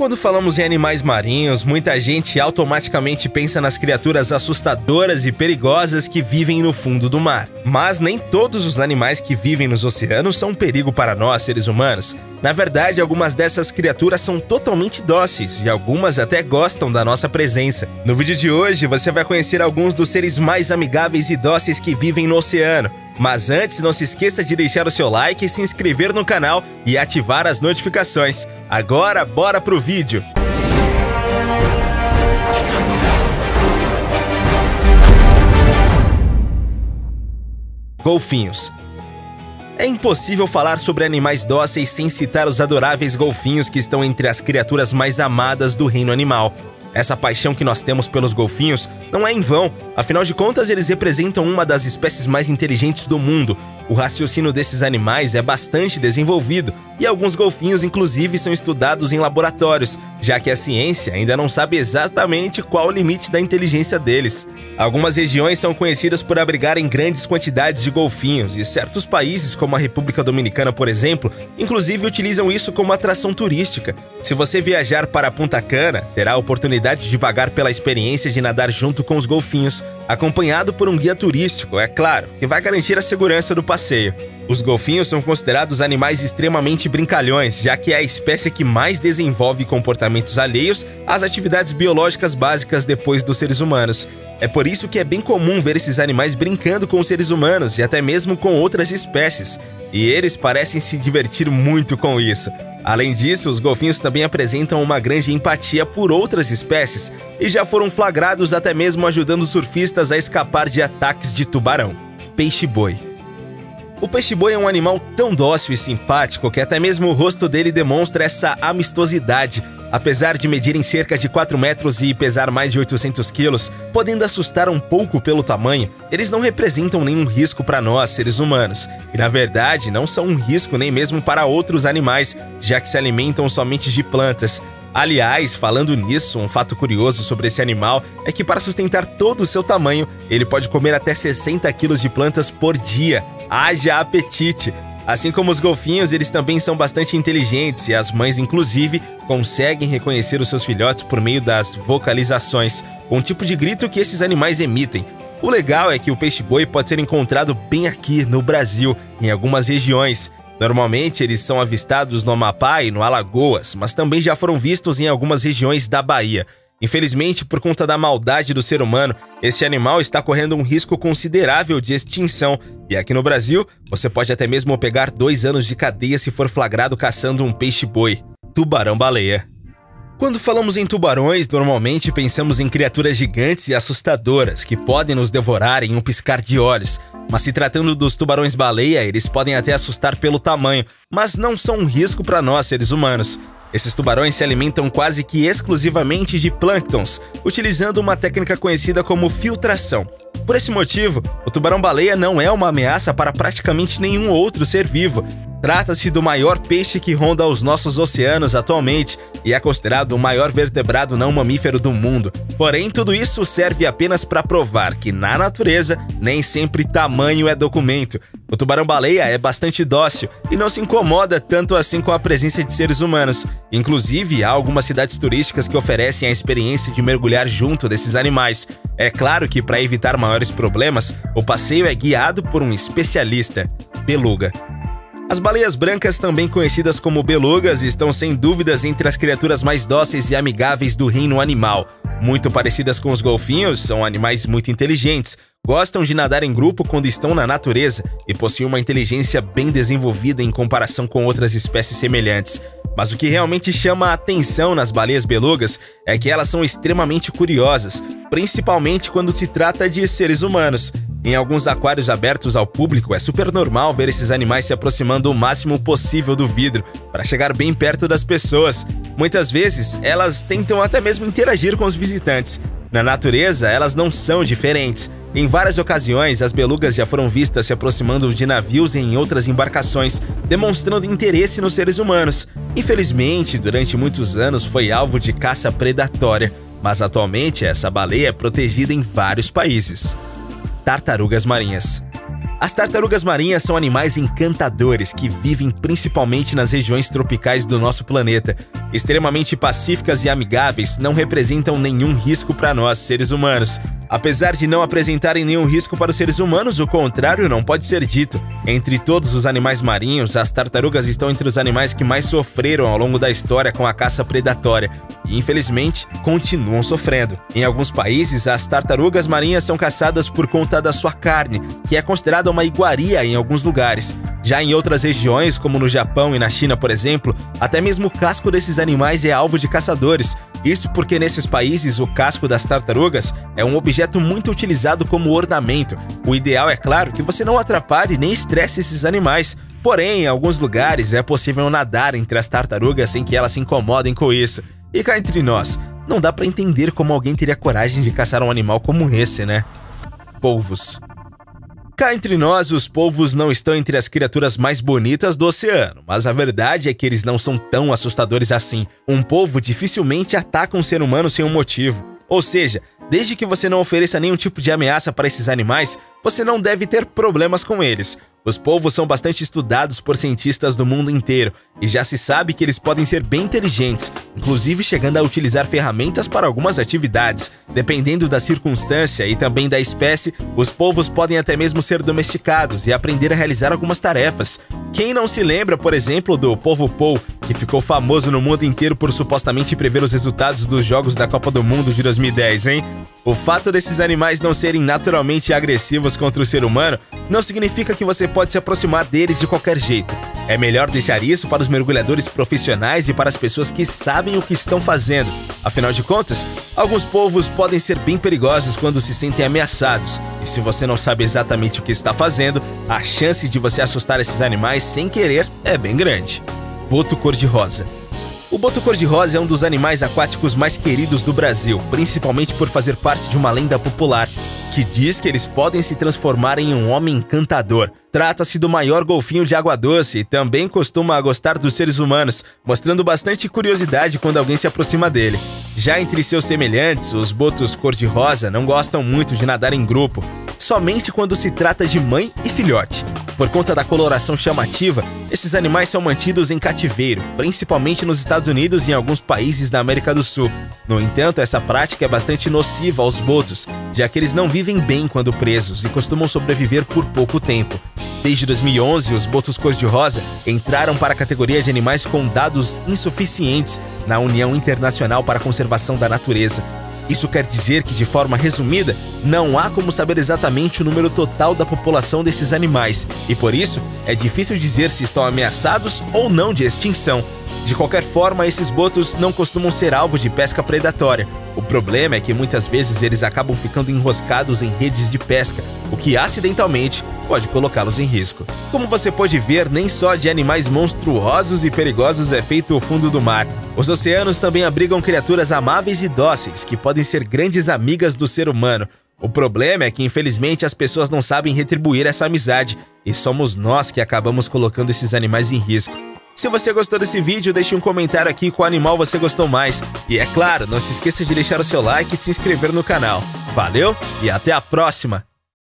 Quando falamos em animais marinhos, muita gente automaticamente pensa nas criaturas assustadoras e perigosas que vivem no fundo do mar. Mas nem todos os animais que vivem nos oceanos são um perigo para nós, seres humanos. Na verdade, algumas dessas criaturas são totalmente dóceis e algumas até gostam da nossa presença. No vídeo de hoje, você vai conhecer alguns dos seres mais amigáveis e dóceis que vivem no oceano. Mas antes, não se esqueça de deixar o seu like, se inscrever no canal e ativar as notificações. Agora, bora pro vídeo! Golfinhos. É impossível falar sobre animais dóceis sem citar os adoráveis golfinhos que estão entre as criaturas mais amadas do reino animal. Essa paixão que nós temos pelos golfinhos não é em vão, afinal de contas eles representam uma das espécies mais inteligentes do mundo. O raciocínio desses animais é bastante desenvolvido e alguns golfinhos inclusive são estudados em laboratórios, já que a ciência ainda não sabe exatamente qual o limite da inteligência deles. Algumas regiões são conhecidas por abrigarem grandes quantidades de golfinhos e certos países, como a República Dominicana, por exemplo, inclusive utilizam isso como atração turística. Se você viajar para Punta Cana, terá a oportunidade de pagar pela experiência de nadar junto com os golfinhos, acompanhado por um guia turístico, é claro, que vai garantir a segurança do passeio. Os golfinhos são considerados animais extremamente brincalhões, já que é a espécie que mais desenvolve comportamentos alheios às atividades biológicas básicas depois dos seres humanos. É por isso que é bem comum ver esses animais brincando com os seres humanos e até mesmo com outras espécies, e eles parecem se divertir muito com isso. Além disso, os golfinhos também apresentam uma grande empatia por outras espécies e já foram flagrados até mesmo ajudando surfistas a escapar de ataques de tubarão. Peixe-boi. O peixe-boi é um animal tão dócil e simpático que até mesmo o rosto dele demonstra essa amistosidade. Apesar de medirem cerca de 4 metros e pesar mais de 800 quilos, podendo assustar um pouco pelo tamanho, eles não representam nenhum risco para nós, seres humanos. E na verdade, não são um risco nem mesmo para outros animais, já que se alimentam somente de plantas. Aliás, falando nisso, um fato curioso sobre esse animal é que para sustentar todo o seu tamanho, ele pode comer até 60 quilos de plantas por dia. Haja apetite! Assim como os golfinhos, eles também são bastante inteligentes e as mães, inclusive, conseguem reconhecer os seus filhotes por meio das vocalizações, um tipo de grito que esses animais emitem. O legal é que o peixe-boi pode ser encontrado bem aqui no Brasil, em algumas regiões. Normalmente, eles são avistados no Amapá e no Alagoas, mas também já foram vistos em algumas regiões da Bahia. Infelizmente, por conta da maldade do ser humano, este animal está correndo um risco considerável de extinção. E aqui no Brasil, você pode até mesmo pegar 2 anos de cadeia se for flagrado caçando um peixe-boi. Tubarão-baleia. Quando falamos em tubarões, normalmente pensamos em criaturas gigantes e assustadoras que podem nos devorar em um piscar de olhos. Mas se tratando dos tubarões-baleia, eles podem até assustar pelo tamanho, mas não são um risco para nós, seres humanos. Esses tubarões se alimentam quase que exclusivamente de plânctons, utilizando uma técnica conhecida como filtração. Por esse motivo, o tubarão-baleia não é uma ameaça para praticamente nenhum outro ser vivo. Trata-se do maior peixe que ronda os nossos oceanos atualmente e é considerado o maior vertebrado não mamífero do mundo. Porém, tudo isso serve apenas para provar que na natureza nem sempre tamanho é documento. O tubarão-baleia é bastante dócil e não se incomoda tanto assim com a presença de seres humanos. Inclusive, há algumas cidades turísticas que oferecem a experiência de mergulhar junto desses animais. É claro que, para evitar maiores problemas, o passeio é guiado por um especialista. Beluga. As baleias brancas, também conhecidas como belugas, estão sem dúvidas entre as criaturas mais dóceis e amigáveis do reino animal. Muito parecidas com os golfinhos, são animais muito inteligentes, gostam de nadar em grupo quando estão na natureza e possuem uma inteligência bem desenvolvida em comparação com outras espécies semelhantes. Mas o que realmente chama a atenção nas baleias belugas é que elas são extremamente curiosas, principalmente quando se trata de seres humanos. Em alguns aquários abertos ao público, é super normal ver esses animais se aproximando o máximo possível do vidro, para chegar bem perto das pessoas. Muitas vezes, elas tentam até mesmo interagir com os visitantes. Na natureza, elas não são diferentes. Em várias ocasiões, as belugas já foram vistas se aproximando de navios e em outras embarcações, demonstrando interesse nos seres humanos. Infelizmente, durante muitos anos foi alvo de caça predatória, mas atualmente essa baleia é protegida em vários países. Tartarugas marinhas. As tartarugas marinhas são animais encantadores que vivem principalmente nas regiões tropicais do nosso planeta. Extremamente pacíficas e amigáveis, não representam nenhum risco para nós, seres humanos. Apesar de não apresentarem nenhum risco para os seres humanos, o contrário não pode ser dito. Entre todos os animais marinhos, as tartarugas estão entre os animais que mais sofreram ao longo da história com a caça predatória e, infelizmente, continuam sofrendo. Em alguns países, as tartarugas marinhas são caçadas por conta da sua carne, que é considerada uma iguaria em alguns lugares. Já em outras regiões, como no Japão e na China, por exemplo, até mesmo o casco desses animais é alvo de caçadores. Isso porque nesses países o casco das tartarugas é um objeto muito utilizado como ornamento. O ideal é claro que você não atrapalhe nem estresse esses animais. Porém, em alguns lugares é possível nadar entre as tartarugas sem que elas se incomodem com isso. E cá entre nós, não dá pra entender como alguém teria coragem de caçar um animal como esse, né? Polvos. Cá entre nós, os polvos não estão entre as criaturas mais bonitas do oceano, mas a verdade é que eles não são tão assustadores assim. Um polvo dificilmente ataca um ser humano sem um motivo. Ou seja, desde que você não ofereça nenhum tipo de ameaça para esses animais, você não deve ter problemas com eles. Os polvos são bastante estudados por cientistas do mundo inteiro e já se sabe que eles podem ser bem inteligentes, inclusive chegando a utilizar ferramentas para algumas atividades. Dependendo da circunstância e também da espécie, os polvos podem até mesmo ser domesticados e aprender a realizar algumas tarefas. Quem não se lembra, por exemplo, do polvo Paul, que ficou famoso no mundo inteiro por supostamente prever os resultados dos jogos da Copa do Mundo de 2010, hein? O fato desses animais não serem naturalmente agressivos contra o ser humano não significa que você pode se aproximar deles de qualquer jeito. É melhor deixar isso para os mergulhadores profissionais e para as pessoas que sabem o que estão fazendo. Afinal de contas, alguns polvos podem ser bem perigosos quando se sentem ameaçados. E se você não sabe exatamente o que está fazendo, a chance de você assustar esses animais sem querer é bem grande. Boto cor-de-rosa. O boto cor-de-rosa é um dos animais aquáticos mais queridos do Brasil, principalmente por fazer parte de uma lenda popular, que diz que eles podem se transformar em um homem encantador. Trata-se do maior golfinho de água doce e também costuma gostar dos seres humanos, mostrando bastante curiosidade quando alguém se aproxima dele. Já entre seus semelhantes, os botos cor-de-rosa não gostam muito de nadar em grupo, somente quando se trata de mãe e filhote. Por conta da coloração chamativa, esses animais são mantidos em cativeiro, principalmente nos Estados Unidos e em alguns países da América do Sul. No entanto, essa prática é bastante nociva aos botos, já que eles não vivem bem quando presos e costumam sobreviver por pouco tempo. Desde 2011, os botos cor-de-rosa entraram para a categoria de animais com dados insuficientes na União Internacional para a Conservação da Natureza. Isso quer dizer que, de forma resumida, não há como saber exatamente o número total da população desses animais, e por isso é difícil dizer se estão ameaçados ou não de extinção. De qualquer forma, esses botos não costumam ser alvo de pesca predatória. O problema é que muitas vezes eles acabam ficando enroscados em redes de pesca, o que acidentalmente pode colocá-los em risco. Como você pode ver, nem só de animais monstruosos e perigosos é feito o fundo do mar. Os oceanos também abrigam criaturas amáveis e dóceis, que podem ser grandes amigas do ser humano. O problema é que, infelizmente, as pessoas não sabem retribuir essa amizade, e somos nós que acabamos colocando esses animais em risco. Se você gostou desse vídeo, deixe um comentário aqui qual animal você gostou mais. E é claro, não se esqueça de deixar o seu like e de se inscrever no canal. Valeu e até a próxima!